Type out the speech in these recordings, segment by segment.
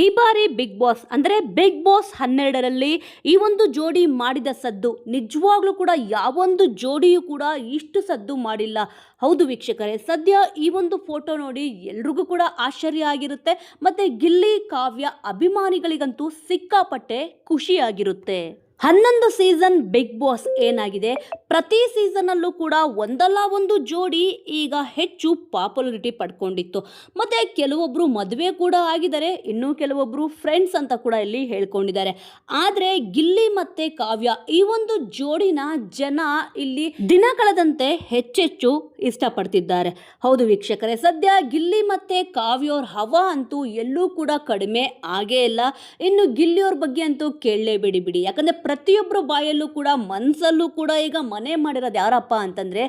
ಈ ಬಾರಿ big boss ಅಂದರೆ ಬಿಗ್ ಬಾಸ್ 12ರಲ್ಲಿ ಈ ಒಂದು ಜೋಡಿ ಮಾಡಿದ ಸದ್ದು ನಿಜವಾಗ್ಲೂ ಕೂಡ ಯಾವೊಂದು ಜೋಡಿಯೂ ಕೂಡ ಇಷ್ಟು ಸದ್ದು ಮಾಡಿಲ್ಲ. ಹೌದು ವೀಕ್ಷಕರೇ, ಸದ್ಯ ಈ ಒಂದು ಫೋಟೋ ನೋಡಿ ಎಲ್ರಿಗೂ ಕೂಡ ಆಶ್ಚರ್ಯ ಆಗಿರುತ್ತೆ. ಮತ್ತು ಗಿಲ್ಲಿ ಕಾವ್ಯ ಅಭಿಮಾನಿಗಳಿಗಂತೂ ಸಿಕ್ಕಾಪಟ್ಟೆ ಖುಷಿಯಾಗಿರುತ್ತೆ. 11 ಸೀಸನ್ ಬಿಗ್ ಬಾಸ್ ಏನಾಗಿದೆ, ಪ್ರತಿ ಸೀಸನಲ್ಲೂ ಕೂಡ ಒಂದಲ್ಲ ಒಂದು ಜೋಡಿ ಈಗ ಹೆಚ್ಚು ಪಾಪ್ಯುಲಾರಿಟಿ ಪಡ್ಕೊಂಡಿತ್ತು. ಮತ್ತು ಕೆಲವೊಬ್ಬರು ಮದುವೆ ಕೂಡ ಆಗಿದ್ದಾರೆ, ಇನ್ನೂ ಕೆಲವೊಬ್ಬರು ಫ್ರೆಂಡ್ಸ್ ಅಂತ ಕೂಡ ಇಲ್ಲಿ ಹೇಳ್ಕೊಂಡಿದ್ದಾರೆ. ಆದರೆ ಗಿಲ್ಲಿ ಮತ್ತು ಕಾವ್ಯ ಈ ಒಂದು ಜೋಡಿನ ಜನ ಇಲ್ಲಿ ದಿನ ಕಳೆದಂತೆ ಹೆಚ್ಚೆಚ್ಚು ಇಷ್ಟಪಡ್ತಿದ್ದಾರೆ. ಹೌದು ವೀಕ್ಷಕರೇ, ಸದ್ಯ ಗಿಲ್ಲಿ ಮತ್ತು ಕಾವ್ಯವ್ರ ಹವಾ ಅಂತೂ ಎಲ್ಲೂ ಕೂಡ ಕಡಿಮೆ ಆಗೇ ಇಲ್ಲ. ಇನ್ನು ಗಿಲ್ಲಿಯವ್ರ ಬಗ್ಗೆ ಅಂತೂ ಕೇಳಲೇಬೇಡಿ ಬಿಡಿ, ಯಾಕಂದರೆ ಪ್ರತಿಯೊಬ್ಬರು ಬಾಯಲ್ಲೂ ಕೂಡ ಮನಸ್ಸಲ್ಲೂ ಕೂಡ ಈಗ ಮನೆ ಮಾಡಿರೋದು ಯಾರಪ್ಪ ಅಂತಂದರೆ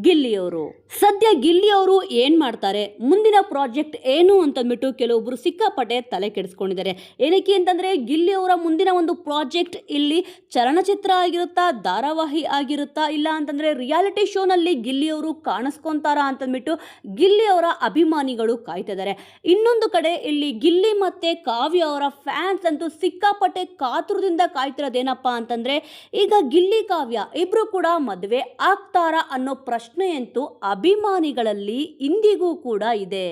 ಗಿಲ್ಲಿಯವರು. ಸದ್ಯ ಗಿಲ್ಲಿಯವರು ಏನು ಮಾಡ್ತಾರೆ, ಮುಂದಿನ ಪ್ರಾಜೆಕ್ಟ್ ಏನು ಅಂತಂದ್ಬಿಟ್ಟು ಕೆಲವೊಬ್ಬರು ಸಿಕ್ಕಾಪಟ್ಟೆ ತಲೆ ಕೆಡಿಸ್ಕೊಂಡಿದ್ದಾರೆ. ಏನಕ್ಕೆ ಅಂತಂದರೆ ಗಿಲ್ಲಿಯವರ ಮುಂದಿನ ಒಂದು ಪ್ರಾಜೆಕ್ಟ್ ಇಲ್ಲಿ ಚಲನಚಿತ್ರ ಆಗಿರುತ್ತಾ, ಧಾರಾವಾಹಿ ಆಗಿರುತ್ತಾ, ಇಲ್ಲ ಅಂತಂದರೆ ರಿಯಾಲಿಟಿ ಶೋನಲ್ಲಿ ಗಿಲ್ಲಿಯವರು ಕಾಣಿಸ್ಕೊಂತಾರ ಅಂತಂದ್ಬಿಟ್ಟು ಗಿಲ್ಲಿಯವರ ಅಭಿಮಾನಿಗಳು ಕಾಯ್ತಿದ್ದಾರೆ. ಇನ್ನೊಂದು ಕಡೆ ಇಲ್ಲಿ ಗಿಲ್ಲಿ ಮತ್ತು ಕಾವ್ಯ ಅವರ ಫ್ಯಾನ್ಸ್ ಅಂತೂ ಸಿಕ್ಕಾಪಟ್ಟೆ ಕಾತುರದಿಂದ ಕಾಯ್ತಿರೋದೇನಪ್ಪ ಅಂತಂದ್ರೆ ಈಗ ಗಿಲ್ಲಿ ಕಾವ್ಯ ಇಬ್ರು ಕೂಡ ಮದುವೆ ಆಗ್ತಾರಾ ಅನ್ನೋ ಪ್ರಶ್ನೆಯಂತೂ ಅಭಿಮಾನಿಗಳಲ್ಲಿ ಇಂದಿಗೂ ಕೂಡ ಇದೆ.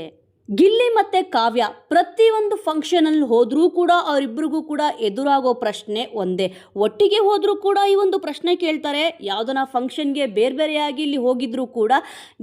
ಗಿಲ್ಲಿ ಮತ್ತೆ ಕಾವ್ಯ ಪ್ರತಿಯೊಂದು ಫಂಕ್ಷನ್ ಅಲ್ಲಿ ಹೋದ್ರೂ ಕೂಡ ಅವರಿಬ್ಬರಿಗೂ ಕೂಡ ಎದುರಾಗೋ ಪ್ರಶ್ನೆ ಒಂದೇ. ಒಟ್ಟಿಗೆ ಹೋದ್ರೂ ಕೂಡ ಈ ಒಂದು ಪ್ರಶ್ನೆ ಕೇಳ್ತಾರೆ. ಯಾವುದನ್ನ ಫಂಕ್ಷನ್ಗೆ ಬೇರೆ ಬೇರೆಯಾಗಿ ಇಲ್ಲಿ ಹೋಗಿದ್ರು ಕೂಡ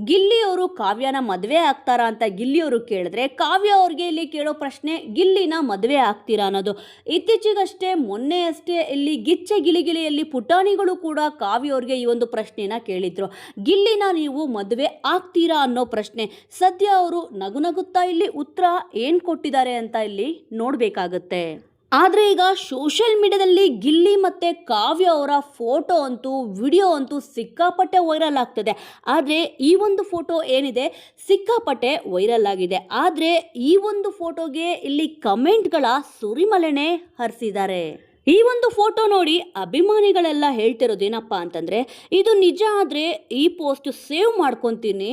ಗಿಲ್ಲಿಯವರು ಕಾವ್ಯನ ಮದುವೆ ಆಗ್ತಾರಾ ಅಂತ ಗಿಲ್ಲಿಯವರು ಕೇಳಿದ್ರೆ, ಕಾವ್ಯ ಅವ್ರಿಗೆ ಇಲ್ಲಿ ಕೇಳೋ ಪ್ರಶ್ನೆ ಗಿಲ್ಲಿನ ಮದುವೆ ಆಗ್ತೀರಾ ಅನ್ನೋದು. ಇತ್ತೀಚೆಗಷ್ಟೇ ಮೊನ್ನೆ ಅಷ್ಟೇ ಇಲ್ಲಿ ಗಿಚ್ಚೆ ಗಿಲಿಗಿಲಿಯಲ್ಲಿ ಪುಟಾಣಿಗಳು ಕೂಡ ಕಾವ್ಯ ಅವ್ರಿಗೆ ಈ ಒಂದು ಪ್ರಶ್ನೆನ ಕೇಳಿದ್ರು, ಗಿಲ್ಲಿನ ನೀವು ಮದುವೆ ಆಗ್ತೀರಾ ಅನ್ನೋ ಪ್ರಶ್ನೆ. ಸದ್ಯ ಅವರು ನಗು ಇಲ್ಲಿ ಉತ್ತರ ಏನ್ ಕೊಟ್ಟಿದ್ದಾರೆ ಅಂತ ಇಲ್ಲಿ ನೋಡ್ಬೇಕಾಗತ್ತೆ. ಆದರೆ ಈಗ ಸೋಷಿಯಲ್ ಮೀಡಿಯಾದಲ್ಲಿ ಗಿಲ್ಲಿ ಮತ್ತು ಕಾವ್ಯ ಅವರ ಫೋಟೋ ಅಂತೂ ವಿಡಿಯೋ ಅಂತೂ ಸಿಕ್ಕಾಪಟ್ಟೆ ವೈರಲ್ ಆಗ್ತದೆ. ಆದರೆ ಈ ಒಂದು ಫೋಟೋ ಏನಿದೆ ಸಿಕ್ಕಾಪಟ್ಟೆ ವೈರಲ್ ಆಗಿದೆ. ಆದರೆ ಈ ಒಂದು ಫೋಟೋಗೆ ಇಲ್ಲಿ ಕಮೆಂಟ್ಗಳ ಸುರಿಮಳೆನೇ ಹರಿಸಿದ್ದಾರೆ. ಈ ಒಂದು ಫೋಟೋ ನೋಡಿ ಅಭಿಮಾನಿಗಳೆಲ್ಲ ಹೇಳ್ತಿರೋದೇನಪ್ಪ ಅಂತಂದರೆ, ಇದು ನಿಜ ಆದರೆ ಈ ಪೋಸ್ಟ್ ಸೇವ್ ಮಾಡ್ಕೊತೀನಿ,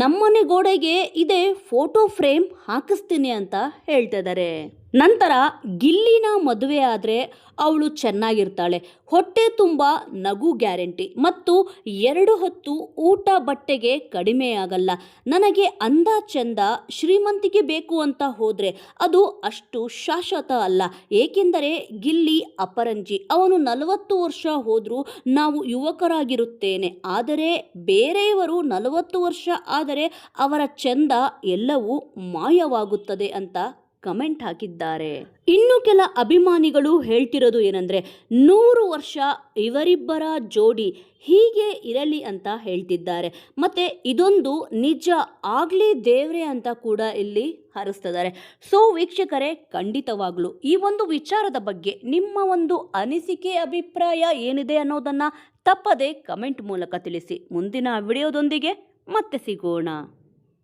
ನಮ್ಮನೆ ಗೋಡೆಗೆ ಇದೇ ಫೋಟೋ ಫ್ರೇಮ್ ಹಾಕಿಸ್ತೀನಿ ಅಂತ ಹೇಳ್ತಿದ್ದಾರೆ. ನಂತರ ಗಿಲ್ಲಿನ ಮದುವೆ ಆದರೆ ಅವಳು ಚೆನ್ನಾಗಿರ್ತಾಳೆ, ಹೊಟ್ಟೆ ತುಂಬ ನಗು ಗ್ಯಾರಂಟಿ, ಮತ್ತು 2 ಹೊತ್ತು ಊಟ ಬಟ್ಟೆಗೆ ಕಡಿಮೆ ಆಗಲ್ಲ, ನನಗೆ ಅಂದ ಚಂದ ಶ್ರೀಮಂತಿಕೆ ಬೇಕು ಅಂತ ಹೋದರೆ ಅದು ಅಷ್ಟು ಶಾಶ್ವತ ಅಲ್ಲ, ಏಕೆಂದರೆ ಗಿಲ್ಲಿ ಅಪರಂಜಿ, ಅವನು 40 ವರ್ಷ ಹೋದರೂ ನಾವು ಯುವಕರಾಗಿರುತ್ತೇನೆ, ಆದರೆ ಬೇರೆಯವರು 40 ವರ್ಷ ಆದರೆ ಅವರ ಚಂದ ಎಲ್ಲವೂ ಮಾಯವಾಗುತ್ತದೆ ಅಂತ ಕಮೆಂಟ್ ಹಾಕಿದ್ದಾರೆ. ಇನ್ನು ಕೆಲ ಅಭಿಮಾನಿಗಳು ಹೇಳ್ತಿರೋದು ಏನಂದ್ರೆ, 100 ವರ್ಷ ಇವರಿಬ್ಬರ ಜೋಡಿ ಹೀಗೆ ಇರಲಿ ಅಂತ ಹೇಳ್ತಿದ್ದಾರೆ. ಮತ್ತೆ ಇದೊಂದು ನಿಜ ಆಗ್ಲಿ ದೇವ್ರೆ ಅಂತ ಕೂಡ ಇಲ್ಲಿ ಹರಿಸ್ತಿದ್ದಾರೆ. ಸೊ ವೀಕ್ಷಕರೇ, ಖಂಡಿತವಾಗ್ಲೂ ಈ ಒಂದು ವಿಚಾರದ ಬಗ್ಗೆ ನಿಮ್ಮ ಒಂದು ಅನಿಸಿಕೆ ಅಭಿಪ್ರಾಯ ಏನಿದೆ ಅನ್ನೋದನ್ನ ತಪ್ಪದೆ ಕಮೆಂಟ್ ಮೂಲಕ ತಿಳಿಸಿ. ಮುಂದಿನ ವಿಡಿಯೋದೊಂದಿಗೆ ಮತ್ತೆ ಸಿಗೋಣ.